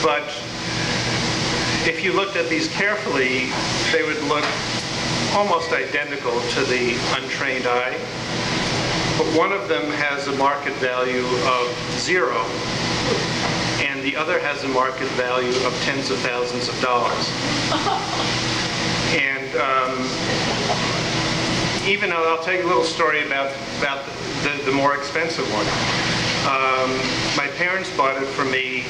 But if you looked at these carefully, they would look almost identical to the untrained eye. But one of them has a market value of 0, and the other has a market value of tens of thousands of dollars. And even though I'll tell you a little story about the more expensive one. My parents bought it for me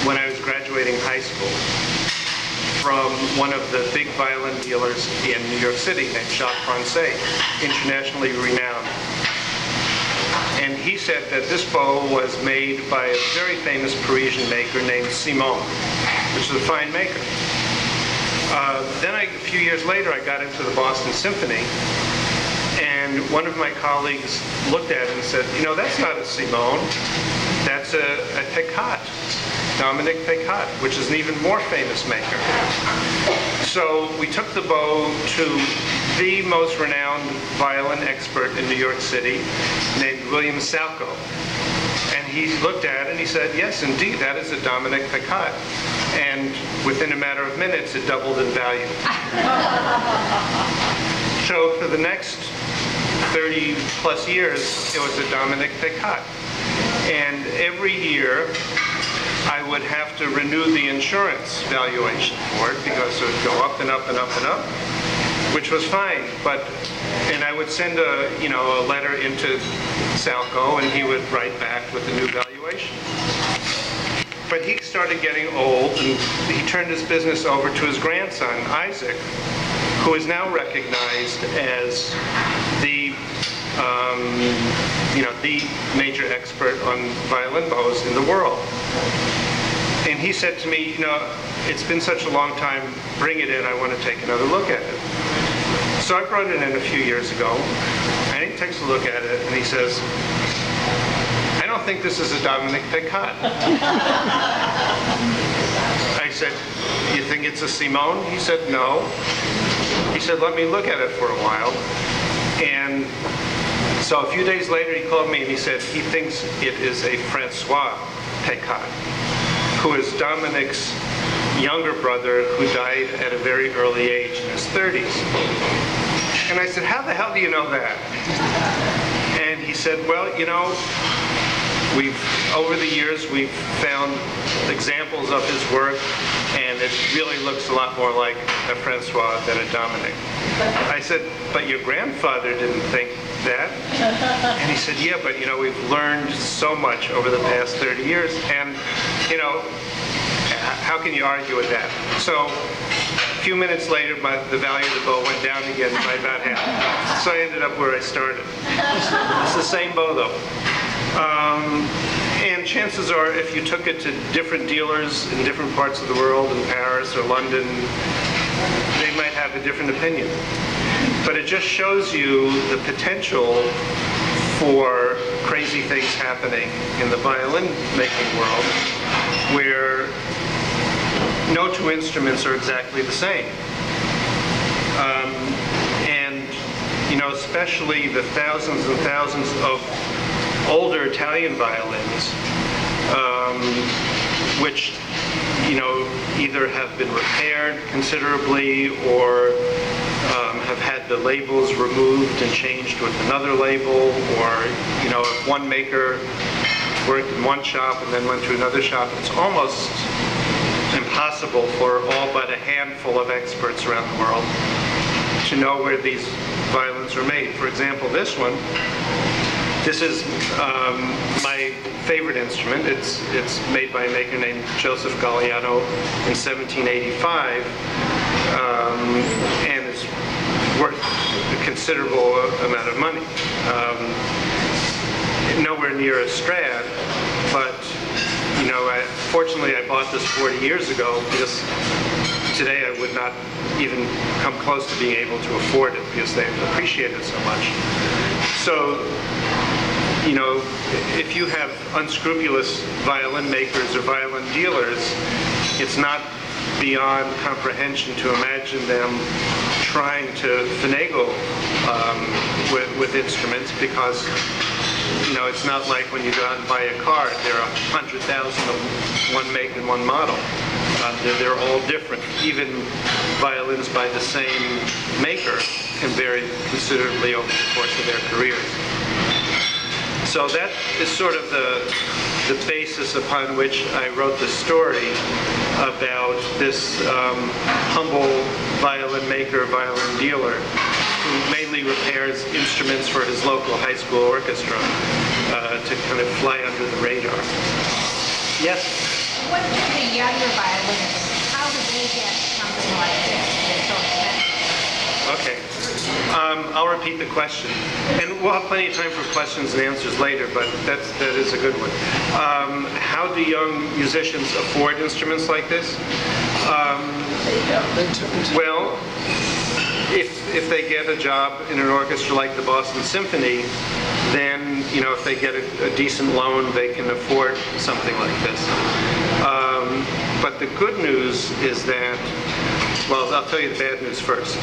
when I was graduating high school from one of the big violin dealers in New York City named Jacques Francais, internationally renowned. And he said that this bow was made by a very famous Parisian maker named Simon, which is a fine maker. Then a few years later, I got into the Boston Symphony, and one of my colleagues looked at it and said, you know, that's not a Simon, that's a Picot, Dominique Picot, which is an even more famous maker. So we took the bow to the most renowned violin expert in New York City, named William Salco. And he looked at it and he said, yes, indeed, that is a Dominique Picot. And within a matter of minutes, it doubled in value. So for the next 30 plus years, it was a Dominique Picot. And every year, I would have to renew the insurance valuation for it because it would go up and up and up and up, which was fine. And I would send a letter into Salco, and he would write back with a new valuation. But he started getting old, and he turned his business over to his grandson, Isaac, who is now recognized as the major expert on violin bows in the world. And he said to me, it's been such a long time, bring it in, I want to take another look at it. So I brought it in a few years ago, and he takes a look at it, and he says, I don't think this is a Dominique Picot. I said, you think it's a Simon? He said, no. He said, let me look at it for a while. And so a few days later, he called me and he said he thinks it is a Francois Picot, who is Dominique's younger brother who died at a very early age in his 30s. And I said, how the hell do you know that? And he said, well, over the years, we've found examples of his work, and it really looks a lot more like a Francois than a Dominique. I said, but your grandfather didn't think that. And he said, yeah, but we've learned so much over the past 30 years, and how can you argue with that? So a few minutes later, the value of the bow went down again by about half. So I ended up where I started. It's the same bow, though. And chances are, if you took it to different dealers in different parts of the world, in Paris or London, they might have a different opinion. But it just shows you the potential for crazy things happening in the violin-making world, where no two instruments are exactly the same. Especially the thousands and thousands of older Italian violins, which either have been repaired considerably or have had the labels removed and changed with another label, or if one maker worked in one shop and then went to another shop, it's almost impossible for all but a handful of experts around the world to know where these violins were made. For example, this one. This is my favorite instrument. It's made by a maker named Joseph Galliano in 1785, and is worth a considerable amount of money. Nowhere near a Strad, but fortunately I bought this 40 years ago because today I would not even come close to being able to afford it because they appreciate it so much. So, if you have unscrupulous violin makers or violin dealers, it's not beyond comprehension to imagine them trying to finagle with instruments, because It's not like when you go out and buy a car, there are 100,000 of one make and one model. They're all different. Even violins by the same maker can vary considerably over the course of their careers. So that is sort of the basis upon which I wrote the story about this humble violin maker, violin dealer, who mainly repairs instruments for his local high school orchestra to kind of fly under the radar. Yes? What do the younger violinists, how do they get something like this? They're so expensive. Okay. I'll repeat the question. And we'll have plenty of time for questions and answers later, but that is a good one. How do young musicians afford instruments like this? Well, if they get a job in an orchestra like the Boston Symphony, then, if they get a decent loan, they can afford something like this. But the good news is that, well, I'll tell you the bad news first.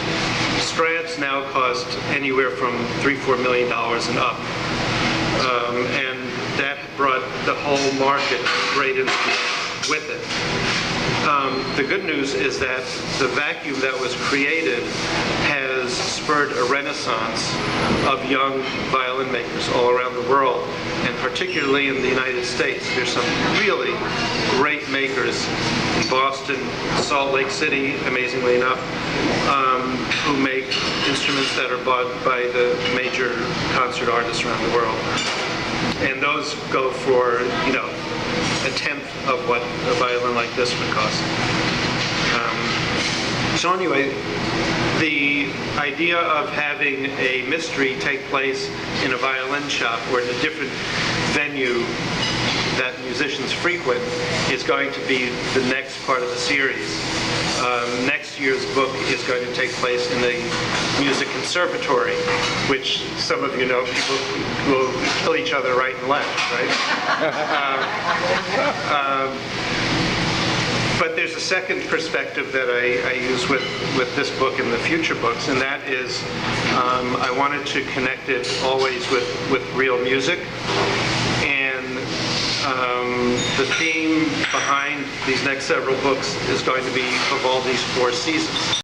Strats now cost anywhere from $3-4 million and up. And that brought the whole market right into with it. The good news is that the vacuum that was created has spurred a renaissance of young violin makers all around the world, and particularly in the United States. There's some really great makers in Boston, Salt Lake City, amazingly enough, who make instruments that are bought by the major concert artists around the world. And those go for, a tenth of what a violin like this would cost. So anyway, the idea of having a mystery take place in a violin shop or in a different venue that musicians frequent is going to be the next part of the series. Next year's book is going to take place in the music conservatory, which some of you know, people will kill each other right and left, right? But there's a second perspective that I use with this book and the future books, and that is I wanted to connect it always with real music. And the theme behind these next several books is going to be Vivaldi's Four Seasons.